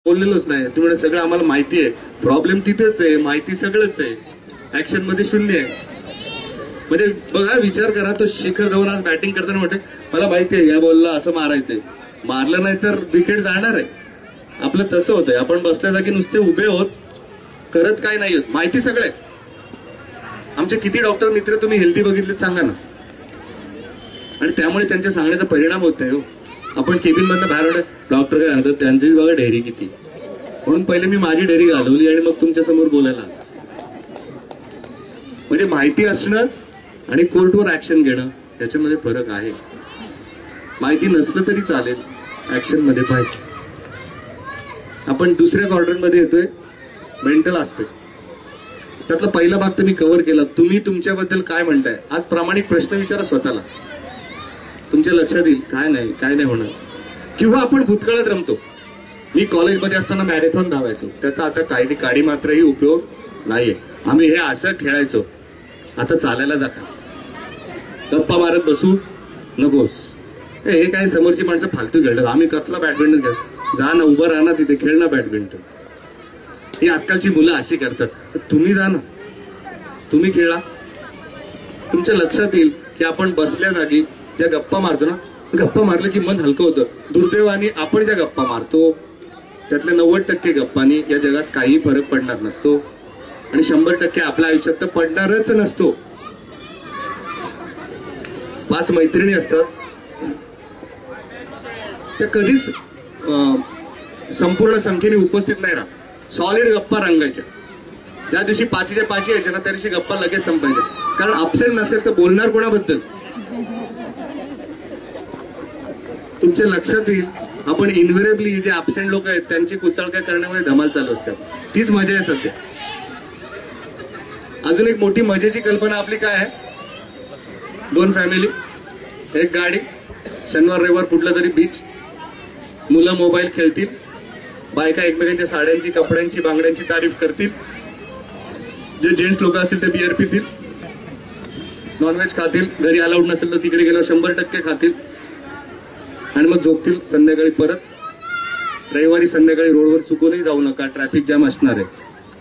बोललेलोच नाही. तुम्हाला सगळं आम्हाला माहिती आहे. प्रॉब्लेम तिथेच आहे, माहिती सगळंच आहे, ऍक्शन मध्ये शून्य आहे. म्हणजे बघा, विचार करा, तो शिखर धवन आज बॅटिंग करताना म्हणते मला माहिती आहे या बॉलला असं मारायचंय, मारलं नाही तर विकेट जाणार आहे. आपलं तसं होतंय, आपण बसल्या जागी नुसते उभे होत, करत काय नाही होत. माहिती सगळे. आमचे किती डॉक्टर मित्र तुम्ही हेल्दी बघितले सांगा ना, आणि त्यामुळे त्यांच्या सांगण्याचा परिणाम होत नाही हो. आपण केबिन मधनं बाहेर डॉक्टर काय सांगतात, त्यांची बघा डेअरी किती, म्हणून पहिले मी माझी डेअरी घालवली आणि मग तुमच्या समोर बोलायला. म्हणजे माहिती असणं आणि कोर्टवर ऍक्शन घेणं याच्यामध्ये फरक आहे. माहिती नसलं तरी चालेल, ऍक्शन मध्ये पाहिजे. आपण दुसऱ्या क्वाड्रंटमध्ये येतोय, मेंटल आस्पेक्ट. त्यातला पहिला भाग तर मी कव्हर केला. तुम्ही तुमच्याबद्दल काय म्हणताय, आज प्रामाणिक प्रश्न विचारा स्वतःला. तुमच्या लक्षात येईल काय नाही होणार. किंवा आपण भूतकाळात रमतो. मी कॉलेजमध्ये असताना मॅरेथॉन धावायचो, त्याचा आता काही काडी मात्रही उपयोग नाहीये. आम्ही हे असं खेळायचो, आता चालायला जा. गप्पा मारत बसू नकोस. हे काय समोरची माणसं फालतू खेळतात, आम्ही कसला बॅडमिंटन खेळ. जा ना, उभं राहा ना, तिथे खेळ ना बॅडमिंटन. ही आजकालची मुलं अशी करतात. तुम्ही जा ना, तुम्ही खेळा. तुमच्या लक्षात येईल की आपण बसल्या जागी ज्या गप्पा मारतो ना, गप्पा मारलं की मन हलकं होतं. दुर्दैवाने आपण ज्या गप्पा मारतो त्यातल्या 90% गप्पांनी या जगात काही फरक पडणार नसतो, आणि 100% आपल्या आयुष्यात तर पडणारच नसतो. 5 मैत्रिणी असतात, त्या कधीच संपूर्ण संख्येने उपस्थित नाही राहत. सॉलिड गप्पा रंगायच्या. ज्या दिवशी 5च्या 5 यायच्या ना, त्या दिवशी गप्पा लगेच संपायच्या. कारण अब्सेंट नसेल तर बोलणार कोणाबद्दल. तुमच्या लक्षात येईल, आपण इन्व्हेरेबली जे अब्सेंट लोक आहेत त्यांची कुचळक्या करण्यामध्ये धमाल चालू असतात. तीच मजा आहे सध्या. अजून एक मोठी मजेची कल्पना आपली काय आहे, 2 फॅमिली, 1 गाडी, शनिवार रविवार कुठला तरी बीच, मुलं मोबाईल खेळतील, बायका एकमेकांच्या साड्यांची, कपड्यांची, बांगड्यांची तारीफ करतील, जे जेंट्स लोक असतील ते बिअर पितील, नॉनव्हेज खातील, घरी अलाउड नसेल तर तिकडे गेल्यावर 100% खातील, आणि मग झोपतील संध्याकाळी परत. रविवारी संध्याकाळी रोडवर चुकूनही जाऊ नका, ट्रॅफिक जॅम असणार आहे,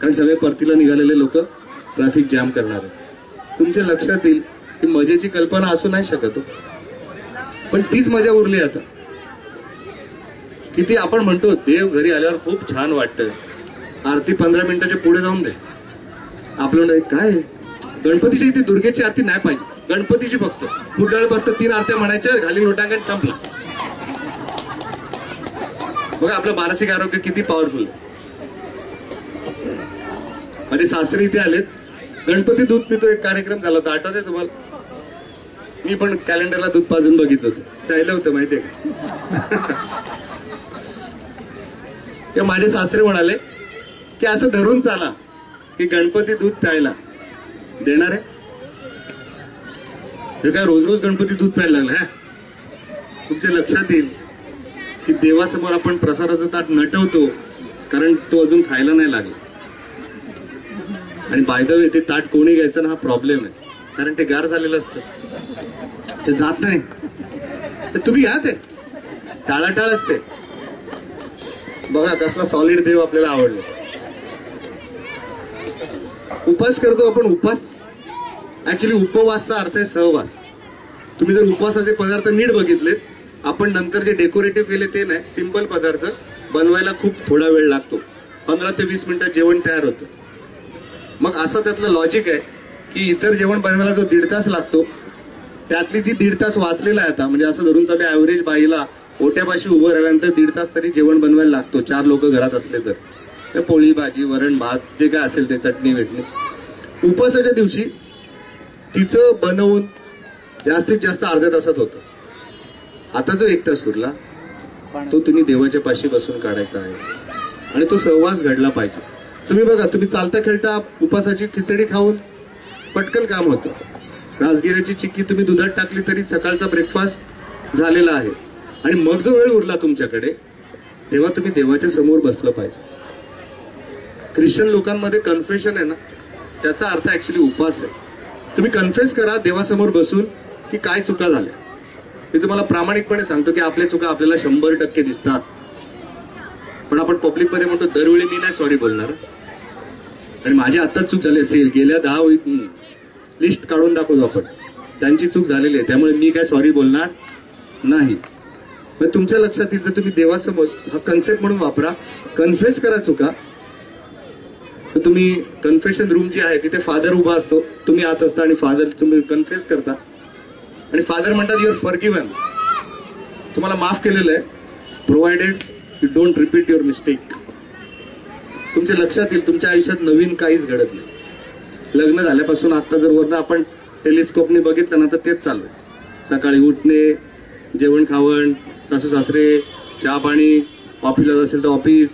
कारण सगळे परतीला निघालेले लोक ट्रॅफिक जॅम करणार आहे. तुमच्या लक्षात येईल की मजेची कल्पना असू नाही शकत, पण तीच मजा उरली आता. किती आपण म्हणतो देव घरी आल्यावर खूप छान वाटतं, आरती 15 मिनिटाच्या पुढे जाऊन दे. आपलं काय गणपतीची इथे दुर्गेची आरती नाही पाहिजे, गणपतीची फक्त. पुढल्या वेळेपासून 3 आरत्या म्हणायच्या, घाली लोटांगण, संपला. बघा आपलं मानसिक आरोग्य किती पॉवरफुल. माझे सासरे इथे आलेत, गणपती दूध पितो एक कार्यक्रम झाला होता, आठवतंय तुम्हाला? मी पण कॅलेंडरला दूध पाजून बघितलं होतं, प्यायलं होतं माहितीये का? ते माझे सासरे म्हणाले की असं धरून चाला की गणपती दूध प्यायला देणार आहे. हे काय रोज रोज गणपती दूध प्यायला लागला. तुमच्या लक्षात येईल की देवासमोर आपण प्रसादाचं ताट नटवतो कारण तो अजून खायला नाही लागला. आणि बाय द वे ते ताट कोणी घ्यायचं ना, हा प्रॉब्लेम आहे, कारण ते गार झालेलं असतं, ते जात नाही. तर तुम्ही घ्या, ते टाळाटाळ असते. बघा कसला सॉलिड देव आपल्याला आवडला. उपास करतो आपण, उपास ऍक्च्युली उपवासचा अर्थ आहे सहवास. तुम्ही जर उपवासाचे पदार्थ नीट बघितलेत, आपण नंतर जे डेकोरेटिव्ह केले ते नाही, सिंपल पदार्थ बनवायला खूप थोडा वेळ लागतो, 15 ते 20 मिनिटात जेवण तयार होतं. मग असं त्यातलं लॉजिक आहे की इतर जेवण बनवायला जो 1.5 तास लागतो, त्यातली जी 1.5 तास वाचलेला आहे आता, म्हणजे असं धरून चालू ऍव्हरेज बाईला ओट्यापाशी उभं राहिल्यानंतर 1.5 तास तरी जेवण बनवायला लागतो, 4 लोक घरात असले तर. पोळी भाजी, वरण भात, जे काय असेल ते, चटणी वेटणी. उपवासाच्या दिवशी तिचं बनवून जास्तीत जास्त अर्ध्या तासात होतं. आता जो 1 तास उरला तो तुम्ही देवाच्या पाशी बसून काढायचा आहे, आणि तो सहवास घडला पाहिजे. तुम्ही बघा, तुम्ही चालता खेळता उपासाची खिचडी खाऊन पटकन काम होतं. राजगिऱ्याची चिक्की तुम्ही दुधात टाकली तरी सकाळचा ब्रेकफास्ट झालेला आहे. आणि मग जो वेळ उरला तुमच्याकडे, तेव्हा तुम्ही देवाच्या समोर बसलं पाहिजे. ख्रिश्चन लोकांमध्ये कन्फेशन आहे ना, त्याचा अर्थ ऍक्च्युली उपास आहे. तुम्ही कन्फेस करा देवासमोर बसून की काय चुका झाल्या. मी तुम्हाला प्रामाणिकपणे सांगतो की आपल्या चुका आपल्याला 100% दिसतात, पण आपण पब्लिकमध्ये म्हणतो दरवेळी मी नाही सॉरी बोलणार, आणि माझी आत्ताच चूक झाली असेल, गेल्या 10 लिस्ट काढून दाखवतो आपण, त्यांची चूक झालेली आहे, त्यामुळे मी काय सॉरी बोलणार नाही. मग तुमच्या लक्षात येईल, जर तुम्ही देवासमोर हा कन्सेप्ट म्हणून वापरा, कन्फेस करा चुका. तर तुम्ही कन्फेशन रूम जी आहे तिथे फादर उभा असतो, तुम्ही आत असता आणि फादर तुम्ही कन्फेस करता, आणि फादर म्हणतात युअर फॉरगिव्हन, तुम्हाला माफ केलेलं आहे, provided you don't repeat your mistake. तुमच्या लक्षात येईल तुमच्या आयुष्यात नवीन काहीच घडत नाही. लग्न झाल्यापासून आता जर वरनं आपण टेलिस्कोपने बघितलं ना तर तेच चालू आहे. सकाळी उठणे, जेवण खावण, सासू सासरे, चहा पाणी, ऑफिसला असेल तर ऑफिस,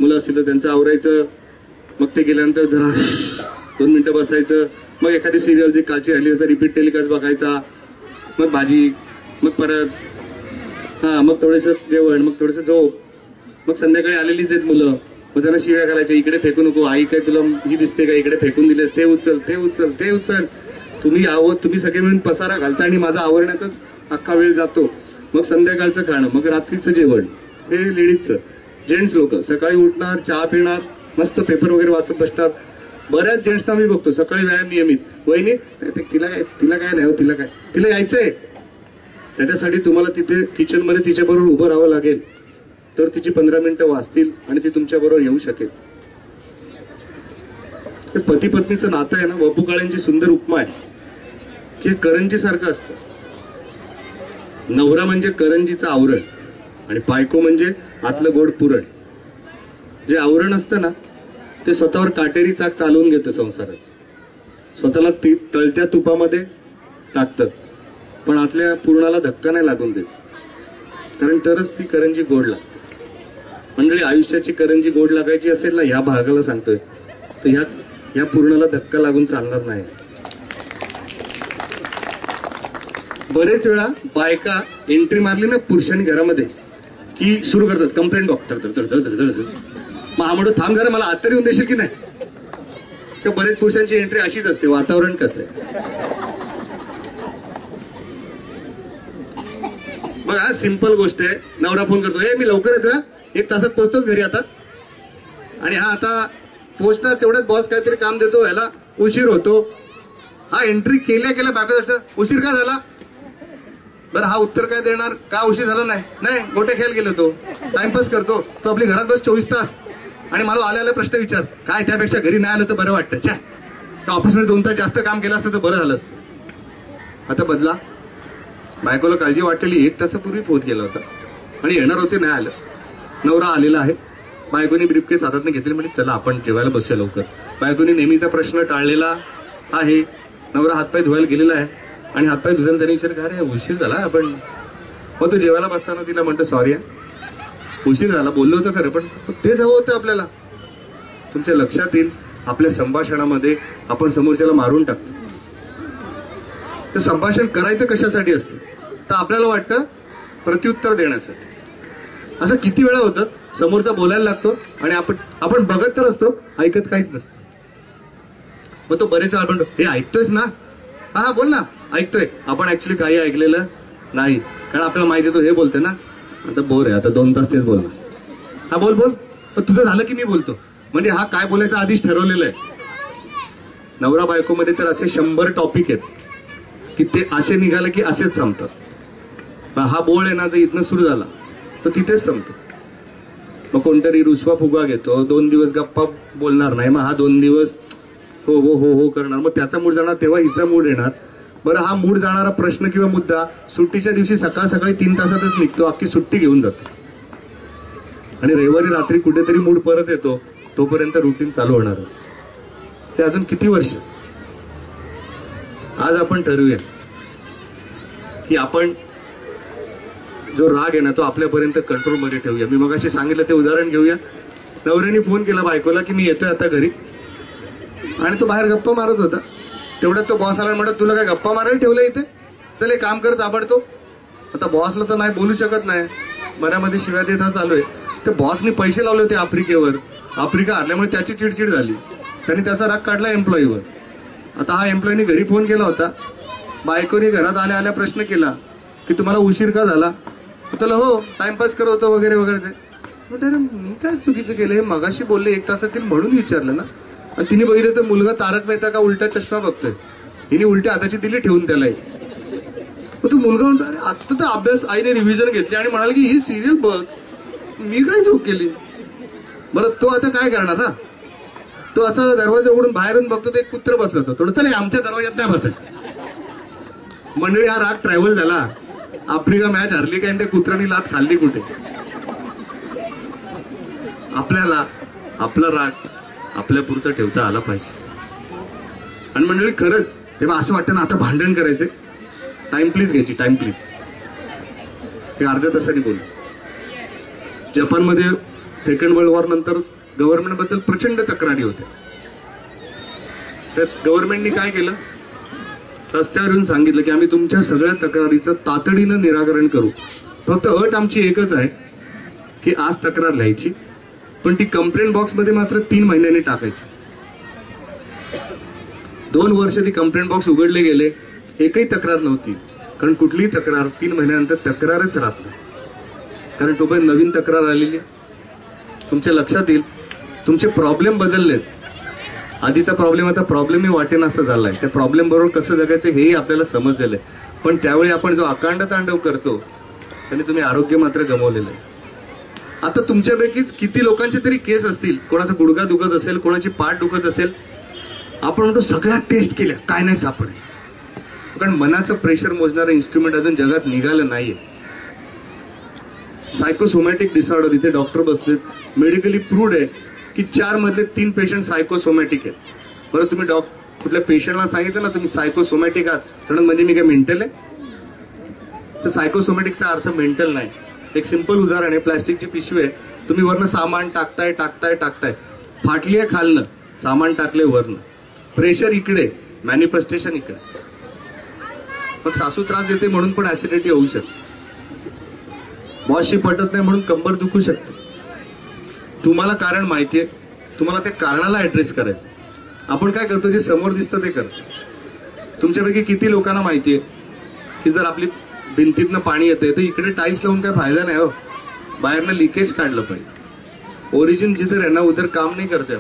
मुलं असेल तर त्यांचं आवरायचं, मग ते गेल्यानंतर जरा 2 मिनिटं बसायचं, मग एखादी सिरियल जी कालची राहिली त्याचा रिपीट टेलिकास्ट बघायचा, मग भाजी, मग परत मग थोडंसं जेवण, मग थोडंसं झोप, मग संध्याकाळी आलेलीच आहेत मुलं, मग त्यांना शिव्या घालायच्या, इकडे फेकू नको, आई काय तुला ही दिसते का, इकडे फेकून दिले, ते उचल ते उचल ते उचल. तुम्ही सगळे मिळून पसारा घालता आणि माझा आवरण्यातच अख्खा वेळ जातो. मग संध्याकाळचं खाणं, मग रात्रीचं जेवण, हे लेडीजचं. जेंट्स लोक सकाळी उठणार, चहा पिणार, मस्त पेपर वगैरे वाचत बसणार. बऱ्याच जेंट्सना मी बघतो सकाळी व्यायाम नियमित, वहिनी तिला काय नाही, तिला काय, तिला यायचंय, त्याच्यासाठी तुम्हाला तिथे किचन मध्ये तिच्याबरोबर उभं राहावं लागेल, तर तिची 15 मिनिटं वाचतील आणि ती तुमच्या बरोबर येऊ शकेल. हे पती पत्नीचं नातं आहे ना, वपू काळेंची सुंदर उपमा आहे की करंजी सारखं असतं. नवरा म्हणजे करंजीचं आवरण आणि बायको म्हणजे आतलं गोड पुरण. जे आवरण असतं ना ते स्वतःवर काटेरी चाक चालवून घेतं संसाराचं, स्वतःला तळत्या तुपामध्ये टाकतं, पण आतल्या पुरणाला धक्का नाही लागून देत, कारण तरच ती करंजी गोड लागते. मंडळी, आयुष्याची करंजी गोड लागायची असेल ना, ह्या भागाला सांगतोय, तर ह्या पूर्णाला धक्का लागून चालणार नाही. बरेच वेळा बायका एंट्री मारली ना पुरुषांनी घरामध्ये की सुरू करतात कंप्लेंट डॉक्टर, मग हा म्हणतो थांब जरा, मला आत तरी येऊन देशील की नाही. किंवा बरेच पुरुषांची एंट्री अशीच असते, वातावरण कसं आहे बघा. सिंपल गोष्ट आहे, नवरा फोन करतो, हे मी लवकर येतो, 1 तासात पोहोचतोच घरी आता, आणि हा आता पोहोचणार तेवढ्यात बॉस काहीतरी काम देतो, ह्याला उशीर होतो. हा एंट्री केल्या बायको असतं, उशीर का झाला, बरं हा उत्तर काय देणार, का उशीर झाला, नाही गोटे खेळ गेलो, तो टाइमपास करतो, तो आपली घरात बस 24 तास, आणि मला आल्या प्रश्न विचार, काय त्यापेक्षा घरी नाही आलं तर बरं वाटतं, छा ऑफिसमध्ये 2 तास जास्त काम केलं असतं तर बरं झालं असतं. आता बदला. बायकोला काळजी वाटलेली 1 तासापूर्वी फोन केला होता आणि येणार होते, नाही आलं. नवरा आलेला आहे, बायकोनी ब्रीफकेस हातात घेतली, म्हणजे चला आपण जेवायला बसूया लवकर. बायकोनी नेहमीचा प्रश्न टाळलेला आहे. नवरा हातपाय धुवायला गेलेला आहे आणि हातपाय धुताना त्याने विचार, अरे उशीर झाला आपण. मग तो जेवायला बसताना तिला म्हणतो, सॉरी उशीर झाला, बोललो होतं खरं, पण तेच हवं होतं आपल्याला. तुमच्या लक्षात येईल आपल्या संभाषणामध्ये आपण समोरच्याला मारून टाकतो. तर संभाषण करायचं कशासाठी असतं, तर आपल्याला वाटतं प्रत्युत्तर देण्यासाठी. असं किती वेळा होतं, समोरचा बोलायला लागतो आणि आपण बघत तर असतो, ऐकत काहीच नसतं. मग तो बरेच वेळा म्हणतो, हे ऐकतोयस ना, हा बोल ना, ऐकतोय. आपण ऍक्च्युली काही ऐकलेलं नाही, कारण आपल्याला माहिती तो हे बोलतोय ना, आता बोर आहे, आता 2 तास तेच बोलणार, हा बोल पण तुझं झालं की मी बोलतो, म्हणजे हा काय बोलायचं आधीच ठरवलेलं आहे. नवरा बायकोमध्ये तर असे 100 टॉपिक आहेत की ते असे निघाले की असेच संपतात. हा बोळ आहे ना, जर इथनं सुरू झाला तर तिथेच संपतो. मग कोणतरी रुसवा फुगा घेतो, 2 दिवस गप्पा बोलणार नाही, मग हा 2 दिवस हो हो हो हो करणार, मग त्याचा मूड जाणार, तेव्हा हिचा मूड येणार. बरं, हा मूड जाणारा प्रश्न किंवा मुद्दा सुट्टीच्या दिवशी सकाळी 3 तासातच निघतो, अख्खी सुट्टी घेऊन जातो, आणि रविवारी रात्री कुठेतरी मूड परत येतो, तोपर्यंत रुटीन चालू होणार असतं. ते अजून किती वर्ष. आज आपण ठरवूया की आपण जो राग आहे ना तो आपल्यापर्यंत कंट्रोलमध्ये ठेवूया. मी मगाशी सांगितलं ते उदाहरण घेऊया. नवऱ्याने फोन केला बायकोला की मी येतोय आता घरी, आणि तो बाहेर गप्पा मारत होता. तेवढ्यात तो बॉस आला, म्हणत तुला काय गप्पा मारायला ठेवलं इथे, चल एक काम करत ताबडतोब. आता बॉसला तर नाही बोलू शकत नाही, मनामध्ये शिव्या देत हा चालू आहे. ते बॉसने पैसे लावले होते आफ्रिकेवर, आफ्रिका हरल्यामुळे त्याची चिडचिड झाली, त्यांनी त्याचा राग काढला एम्प्लॉईवर. आता हा एम्प्लॉईने घरी फोन केला होता, बायकोनी घरात आल्या प्रश्न केला की तुम्हाला उशीर का झाला, त्याला हो टाइमपास करत होतो वगैरे वगैरे. ते म्हटलं अरे मी काय चुकीचं केलं, हे मगाशी बोलले 1 तासातील म्हणून विचारलं ना. आणि तिने बघितलं तर मुलगा तारक मेहता का उलटा चष्मा बघतोय, हिने उलट्या हाताची दिली ठेवून त्याला. तो मुलगा म्हणतो अरे आता तर अभ्यास आईने रिव्हिजन घेतली आणि म्हणाल की ही सिरियल बघ, मी काय चूक केली. बरं तो आता काय करणार ना, तो असा दरवाजा उघडून बाहेरून बघतो ते कुत्र बसलं होतं, थोडं चला आमच्या दरवाज्यात नाही बसायचं. मंडळी हा राग ट्रॅव्हल झाला. आफ्रिका मॅच हरली काय, त्या कुत्र्यानी लात खाल्ली कुठे. आपल्याला आपला राग आपल्या पुरतं ठेवता आला पाहिजे. आणि मंडळी खरंच तेव्हा असं वाटतं ना आता भांडण करायचे, टाइम प्लीज घ्यायची, टाइम प्लीज. हे अर्ध्या तासाने बोलू. जपानमध्ये सेकंड वर्ल्ड वॉर नंतर गव्हर्नमेंट बद्दल प्रचंड तक्रारी होत्या. त्यात गव्हर्नमेंटनी काय केलं, रस्त्यावर येऊन सांगितलं की आम्ही तुमच्या सगळ्या तक्रारीचं तातडीनं निराकरण करू. फक्त अट आमची एकच आहे की आज तक्रार लिहायची, पण ती कंप्लेंट बॉक्समध्ये मात्र 3 महिन्यांनी टाकायची. 2 वर्ष ती कंप्लेंट बॉक्स उघडले गेले, एकही तक्रार नव्हती. कारण कुठलीही तक्रार 3 महिन्यानंतर तक्रारच राहत नाही. कारण तोपर्यंत नवीन तक्रार आलेली. तुमच्या लक्षात येईल तुमचे प्रॉब्लेम बदललेत. आधीचा प्रॉब्लेम आता प्रॉब्लेमही वाटेना असं झालाय. त्या प्रॉब्लेम बरोबर कसं जगायचं हेही आपल्याला समजलेलं आहे. पण त्यावेळी आपण जो अकांड तांडव करतो त्याने तुम्ही आरोग्य मात्र गमावलेलं आहे. आता तुमच्यापैकीच किती लोकांचे तरी केस असतील, कोणाचा गुडघा दुखत असेल, कोणाची पाठ दुखत असेल, आपण म्हणतो सगळ्या टेस्ट केल्या काय नाही सापडले. कारण मनाचं प्रेशर मोजणारं इन्स्ट्रुमेंट अजून जगात निघालं नाहीये. सायकोसोमॅटिक डिसऑर्डर, इथे डॉक्टर बसलेत, मेडिकली प्रूव्ड आहे की 4 मधले 3 पेशंट सायकोसोमॅटिक आहेत. बरं तुम्ही कुठल्या पेशंटला सांगितलं ना तुम्ही सायकोसोमॅटिक आहात, तर म्हणजे मी काय मेंटल आहे. तर सायकोसोमॅटिकचा अर्थ मेंटल नाही. एक सिंपल उदाहरण आहे, प्लॅस्टिकची पिशवी आहे, तुम्ही वरनं सामान टाकताय टाकताय टाकताय, फाटली आहे खालनं, सामान टाकले वरनं, प्रेशर इकडे, मॅनिफेस्टेशन इकडे. मग सासू त्रास देते म्हणून पण ऍसिडिटी होऊ शकते. बॉसशी पटत नाही म्हणून कंबर दुखू शकते. तुम्हाला कारण माहितीये, तुम्हाला त्या कारणाला ऍड्रेस करायचं. आपण काय करतो, जे समोर दिसतं ते करतो. तुमच्यापैकी किती लोकांना माहितीये की जर आपली भिंतीतनं पाणी येते तर इकडे टाईल्स लावून काय फायदा नाही हो, बाहेरनं लिकेज काढलं पाहिजे. ओरिजिन जिधर आहे ना उधर काम नाही करते.